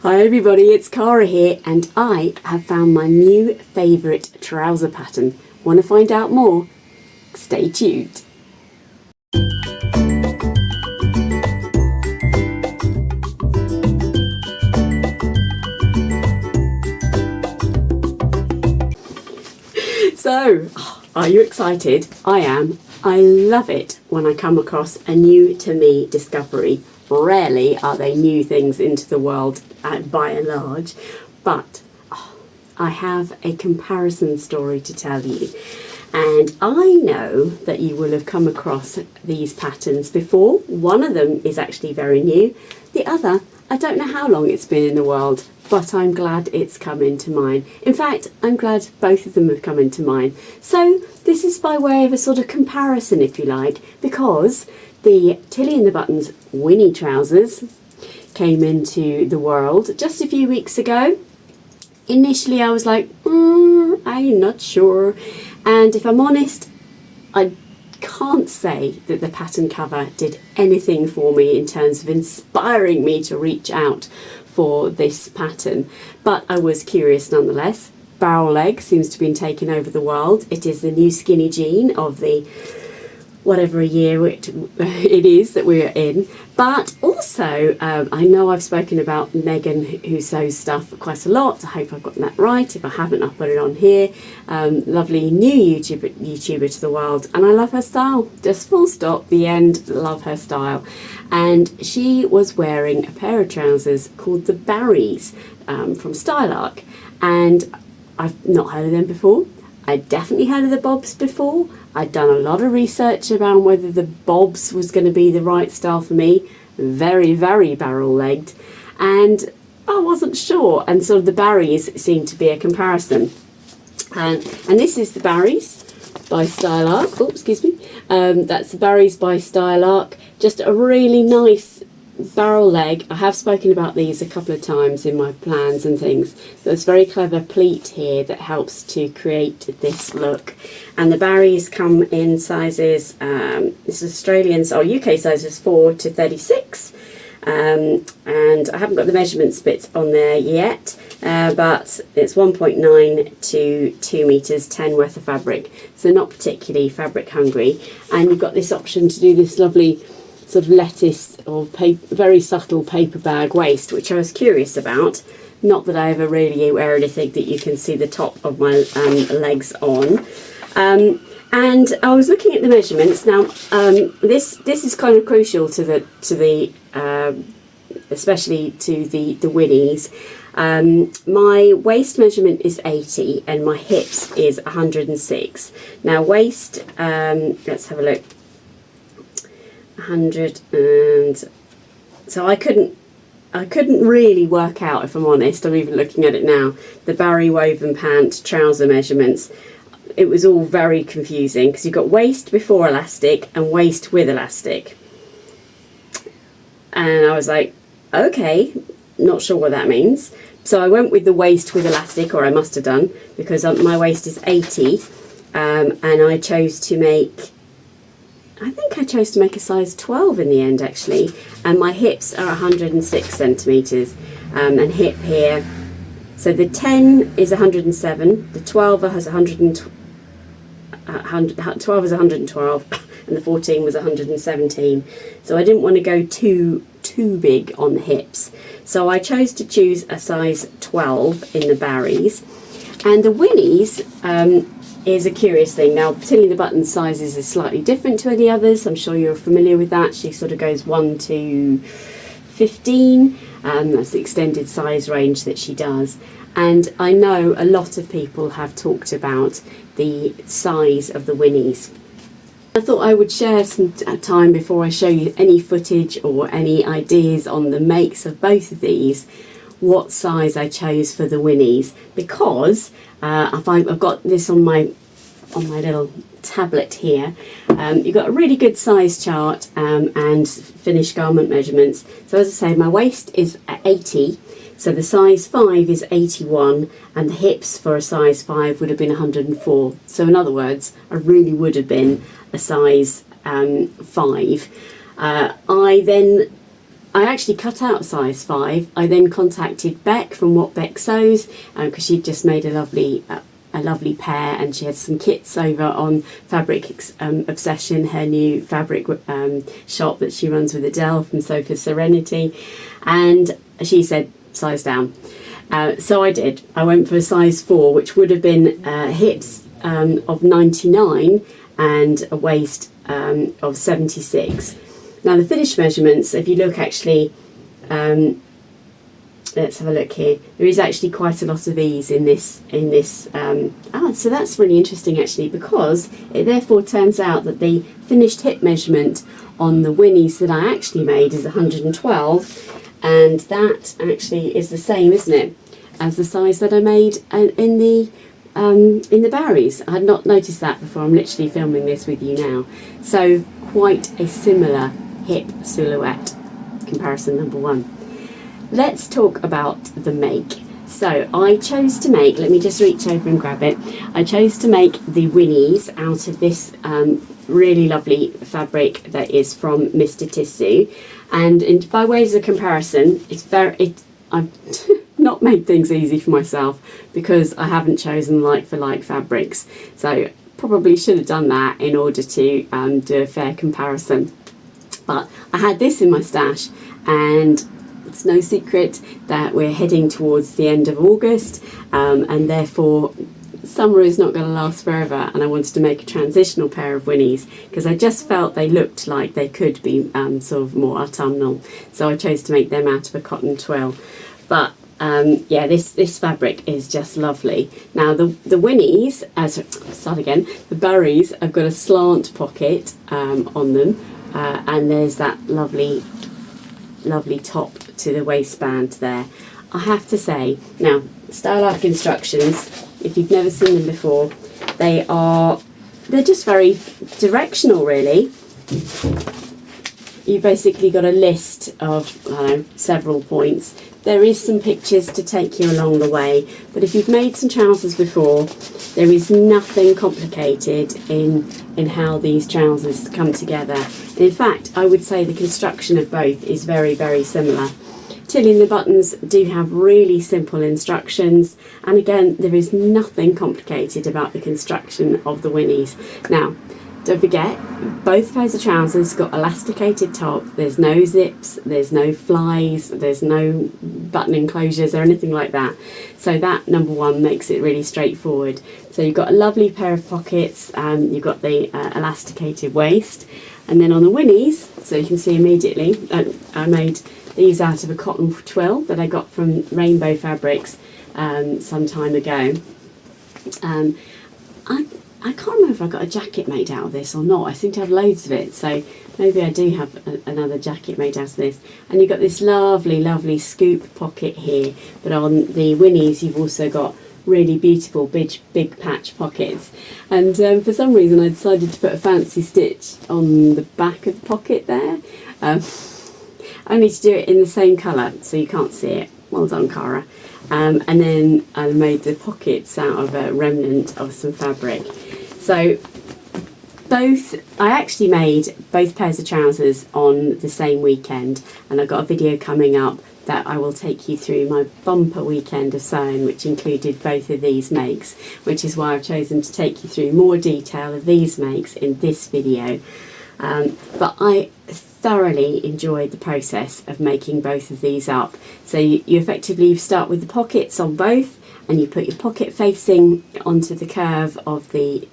Hi everybody, it's Cara here and I have found my new favourite trouser pattern. Want to find out more? Stay tuned. So, are you excited? I am. I love it when I come across a new to me discovery. Rarely are they new things into the world by and large, but I have a comparison story to tell you. And I know that you will have come across these patterns before. One of them is actually very new. The other, I don't know how long it's been in the world, but I'm glad it's come into mine. In fact, I'm glad both of them have come into mine. So this is by way of a sort of comparison, if you like, because the Tilly and the Buttons Winnie Trousers came into the world just a few weeks ago. Initially I was like, I'm not sure. And if I'm honest, I can't say that the pattern cover did anything for me in terms of inspiring me to reach out for this pattern. But I was curious nonetheless. Barrel leg seems to have been taking over the world. It is the new skinny jean of the whatever year it is that we're in. But also, I know I've spoken about Megan who sews stuff quite a lot. I hope I've gotten that right. If I haven't, I'll put it on here. Lovely new YouTuber to the world. And I love her style. Just full stop, the end, love her style. And she was wearing a pair of trousers called the Barries from Stylark. And I've not heard of them before. I'd definitely heard of the Bobs before. I'd done a lot of research about whether the Bobs was going to be the right style for me. Very, very barrel-legged. And I wasn't sure. And sort of the Barries seemed to be a comparison. And this is the Barries by Stylark. Oh, excuse me. That's the Barries by Stylark. Just a really nice barrel leg. I have spoken about these a couple of times in my plans and things. There's very clever pleat here that helps to create this look. And the Barries come in sizes, this is Australian or UK sizes 4 to 36. And I haven't got the measurements bits on there yet, but it's 1.9 to 2 meters 10 worth of fabric. So not particularly fabric hungry. And you've got this option to do this lovely sort of lettuce or very subtle paper bag waist, which I was curious about. Not that I ever really wear anything that you can see the top of my legs on. And I was looking at the measurements. Now, this is kind of crucial to the especially to the Winnies. My waist measurement is 80 and my hips is 106. Now waist, let's have a look. 100, and so I couldn't really work out, if I'm honest. I'm even looking at it now, the Barry woven pant trouser measurements. It was all very confusing because you've got waist before elastic and waist with elastic, and I was like, okay, not sure what that means. So I went with the waist with elastic, or I must have done, because my waist is 80, and I chose to make a size 12 in the end, actually, and my hips are 106 centimetres, and hip here. So the 10 is 107, the 12 has 12 is 112, and the 14 was 117. So I didn't want to go too big on the hips. So I chose to choose a size 12 in the Barries, and the Winnies. Is a curious thing. Now, Tilly the Button sizes is slightly different to any others. I'm sure you're familiar with that. She sort of goes 1 to 15. That's the extended size range that she does. And I know a lot of people have talked about the size of the Winnies. I thought I would share some time before I show you any footage or any ideas on the makes of both of these, what size I chose for the Winnies, because I've got this on my little tablet here. You've got a really good size chart and finished garment measurements. So as I say, my waist is 80, so the size 5 is 81, and the hips for a size 5 would have been 104. So in other words, I really would have been a size 5. I actually cut out a size 5. I then contacted Beck from What Beck Sews, because she'd just made a lovely pair, and she had some kits over on Fabric Obsession, her new fabric shop that she runs with Adele from Sofa Serenity, and she said size down. So I did. I went for a size 4, which would have been hips of 99 and a waist of 76. Now the finished measurements, if you look actually, let's have a look here. There is actually quite a lot of ease in this. So that's really interesting actually, because it therefore turns out that the finished hip measurement on the Winnies that I actually made is 112, and that actually is the same, isn't it, as the size that I made in the Barrys. I had not noticed that before. I'm literally filming this with you now. So quite a similar hip silhouette. Comparison number 1. Let's talk about the make. So I chose to make, let me just reach over and grab it. I chose to make the Winnies out of this really lovely fabric that is from Mr. Tissue. And by ways of comparison, I've not made things easy for myself because I haven't chosen like for like fabrics. So probably should have done that in order to do a fair comparison. But I had this in my stash, and it's no secret that we're heading towards the end of August, and therefore summer is not going to last forever, and I wanted to make a transitional pair of Winnies because I just felt they looked like they could be sort of more autumnal, so I chose to make them out of a cotton twill. But yeah, this fabric is just lovely. Now the Winnies, the Barrys have got a slant pocket on them, and there's that lovely top to the waistband there. I have to say, now Style Life instructions, if you've never seen them before, they're just very directional really. You've basically got a list of several points. There is some pictures to take you along the way, but if you've made some trousers before, there is nothing complicated in how these trousers come together. And in fact, I would say the construction of both is very, very similar. Tilly and the Buttons do have really simple instructions, and again, there is nothing complicated about the construction of the Winnies. Now, don't forget, both pairs of trousers got elasticated top. There's no zips, there's no flies, there's no button enclosures or anything like that. So that, number 1, makes it really straightforward. So you've got a lovely pair of pockets, you've got the elasticated waist. And then on the Winnies, so you can see immediately, I made these out of a cotton twill that I got from Rainbow Fabrics some time ago. I can't remember if I got a jacket made out of this or not. I seem to have loads of it, so maybe I do have another jacket made out of this. And you've got this lovely, lovely scoop pocket here, but on the Winnies you've also got really beautiful big patch pockets. And for some reason I decided to put a fancy stitch on the back of the pocket there. Only to do it in the same colour, so you can't see it. Well done, Cara. And then I made the pockets out of a remnant of some fabric. So I actually made both pairs of trousers on the same weekend, and I've got a video coming up that I will take you through my bumper weekend of sewing, which included both of these makes, which is why I've chosen to take you through more detail of these makes in this video. But I thoroughly enjoyed the process of making both of these up. So you effectively start with the pockets on both, and you put your pocket facing onto the curve of the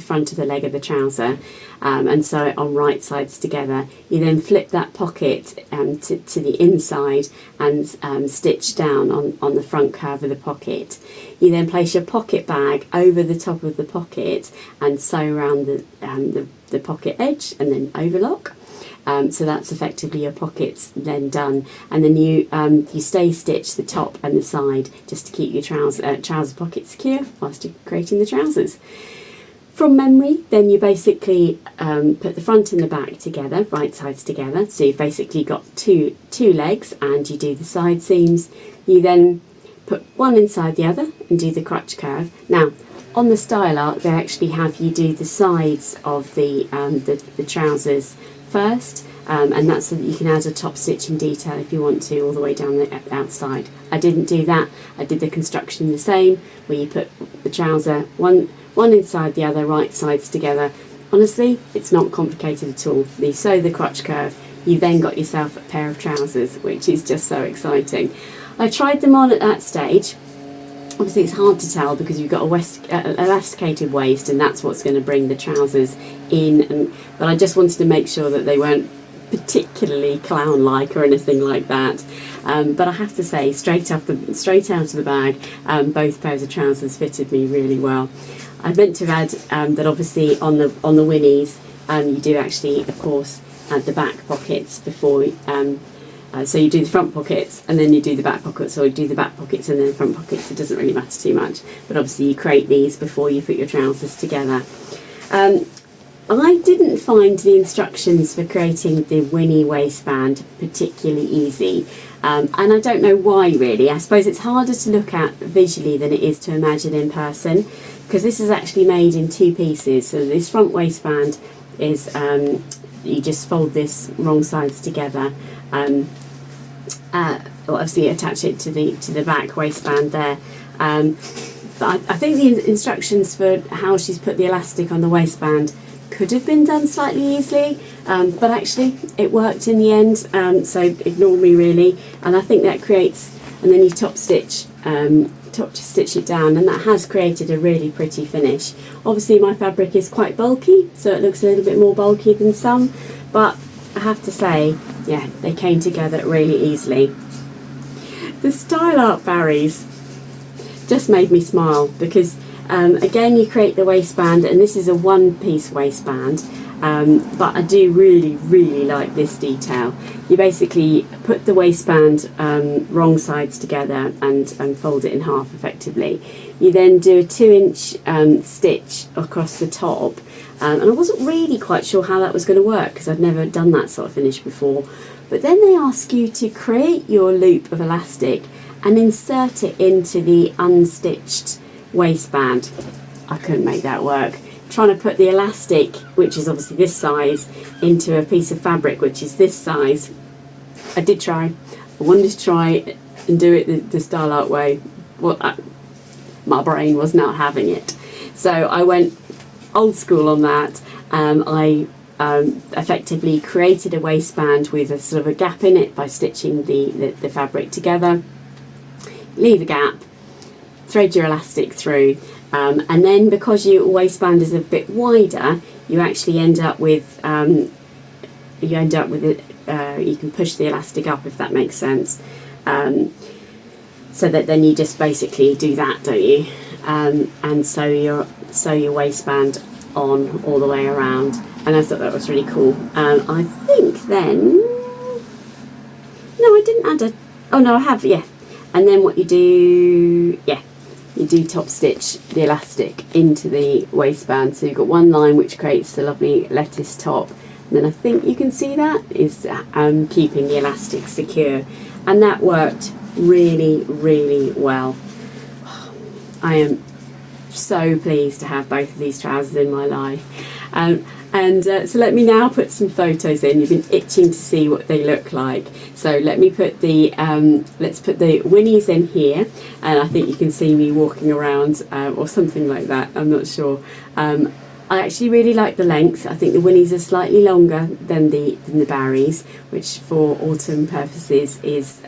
front of the leg of the trouser, and sew it on right sides together. You then flip that pocket to the inside and stitch down on the front curve of the pocket. You then place your pocket bag over the top of the pocket and sew around the pocket edge and then overlock. So that's effectively your pockets then done, and then you stay stitch the top and the side just to keep your trouser pocket secure whilst you're creating the trousers. From memory, then you basically put the front and the back together, right sides together. So you've basically got two legs, and you do the side seams. You then put one inside the other and do the crotch curve. Now, on the style art, they actually have you do the sides of the trousers first, and that's so that you can add a top stitching detail if you want to all the way down the outside. I didn't do that. I did the construction the same, where you put the trouser one inside the other, right sides together. Honestly, it's not complicated at all. You sew the crotch curve, you then got yourself a pair of trousers, which is just so exciting. I tried them on at that stage. Obviously it's hard to tell because you've got a elasticated waist, and that's what's going to bring the trousers in, but I just wanted to make sure that they weren't particularly clown-like or anything like that. But I have to say, straight out of the bag, both pairs of trousers fitted me really well. I meant to add that obviously on the Winnies, you do actually, of course, add the back pockets before. So you do the front pockets and then you do the back pockets, or you do the back pockets and then the front pockets. It doesn't really matter too much, but obviously you create these before you put your trousers together. I didn't find the instructions for creating the Winnie waistband particularly easy, and I don't know why really. I suppose it's harder to look at visually than it is to imagine in person, because this is actually made in two pieces. So this front waistband is, you just fold this wrong sides together, obviously attach it to the back waistband there. But I think the instructions for how she's put the elastic on the waistband could have been done slightly easily, but actually it worked in the end, so ignore me really. And I think that creates, and then you top stitch it down, and that has created a really pretty finish. Obviously my fabric is quite bulky, so it looks a little bit more bulky than some, but I have to say, yeah, they came together really easily. The style art Barry's just made me smile because again, you create the waistband, and this is a one-piece waistband, but I do really like this detail. You basically put the waistband wrong sides together and fold it in half effectively. You then do a 2-inch stitch across the top, and I wasn't really quite sure how that was going to work because I'd never done that sort of finish before. But then they ask you to create your loop of elastic and insert it into the unstitched waistband. I couldn't make that work. Trying to put the elastic, which is obviously this size, into a piece of fabric which is this size. I did try. I wanted to try and do it the style art way. Well, my brain was not having it. So I went old school on that. I effectively created a waistband with a sort of a gap in it by stitching the fabric together. Leave a gap, thread your elastic through, and then because your waistband is a bit wider, you actually end up with you can push the elastic up, if that makes sense, so that then you just basically do that, don't you, and sew your waistband on all the way around. And I thought that was really cool. I think then, no, I didn't add oh no, I have, yeah. And then what you do, you do top stitch the elastic into the waistband. So you've got one line which creates the lovely lettuce top. And then I think you can see that is keeping the elastic secure. And that worked really well. I am so pleased to have both of these trousers in my life. So let me now put some photos in. You've been itching to see what they look like. So let me put the let's put the Winnies in here, and I think you can see me walking around or something like that. I'm not sure. I actually really like the length. I think the Winnies are slightly longer than the Barrys, which for autumn purposes is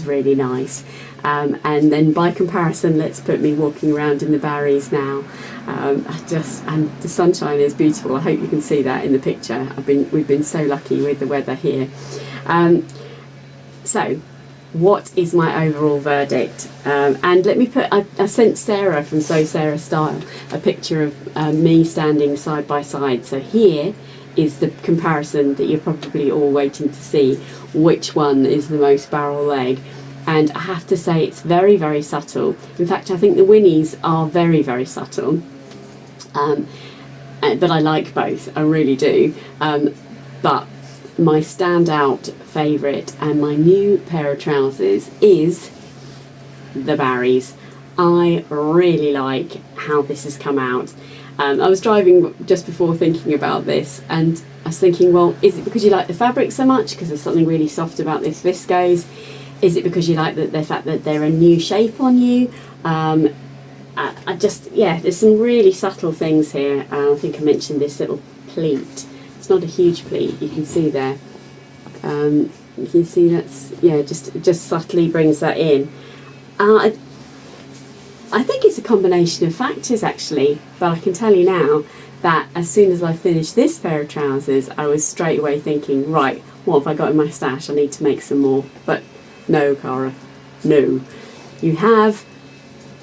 really nice. And then by comparison, let's put me walking around in the Barrys now. And the sunshine is beautiful. I hope you can see that in the picture. We've been so lucky with the weather here. So what is my overall verdict? And let me put, I sent Sarah from Sew Sarah Style a picture of me standing side by side. So here is the comparison that you're probably all waiting to see, which one is the most barrel leg. And I have to say it's very subtle. In fact, I think the Winnies are very subtle. But I like both, I really do. But my standout favourite and my new pair of trousers is the Barrys. I really like how this has come out. I was driving just before thinking about this, and I was thinking, well, is it because you like the fabric so much, because there's something really soft about this viscose? Is it because you like the fact that they're a new shape on you? I just, yeah, there's some really subtle things here. I think I mentioned this little pleat. It's not a huge pleat, you can see there. You can see that's, yeah, just subtly brings that in. I think it's a combination of factors actually, but I can tell you now that as soon as I finished this pair of trousers, I was straight away thinking, right, what have I got in my stash? I need to make some more. But no, Cara, no. You have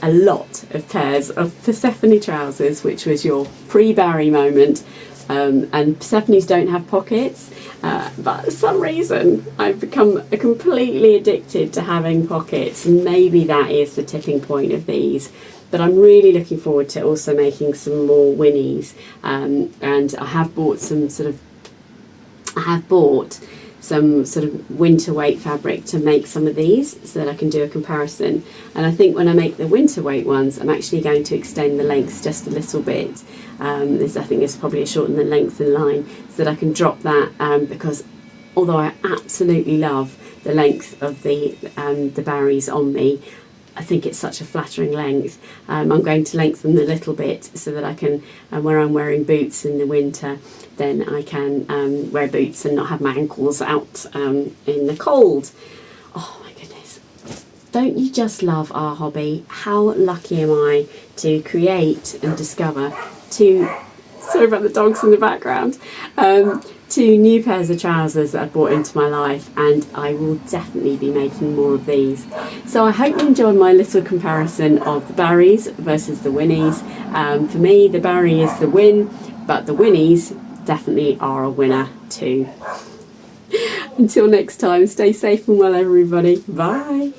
a lot of pairs of Persephone trousers, which was your pre-Barry moment. And Persephone's don't have pockets, but for some reason I've become completely addicted to having pockets. Maybe that is the tipping point of these. But I'm really looking forward to also making some more Winnies, and I have bought some sort of winter weight fabric to make some of these so that I can do a comparison. And I think when I make the winter weight ones, I'm actually going to extend the length just a little bit. I think it's probably a shorten the length in line so that I can drop that, because although I absolutely love the length of the Barrys on me, I think it's such a flattering length. I'm going to lengthen a little bit so that I can, where I'm wearing boots in the winter, then I can wear boots and not have my ankles out in the cold. Oh my goodness. Don't you just love our hobby? How lucky am I to create and discover sorry about the dogs in the background, two new pairs of trousers that I've brought into my life, and I will definitely be making more of these. So I hope you enjoyed my little comparison of the Barrys versus the Winnies. For me, the Barry is the win, but the Winnies definitely are a winner too. Until next time, stay safe and well everybody. Bye.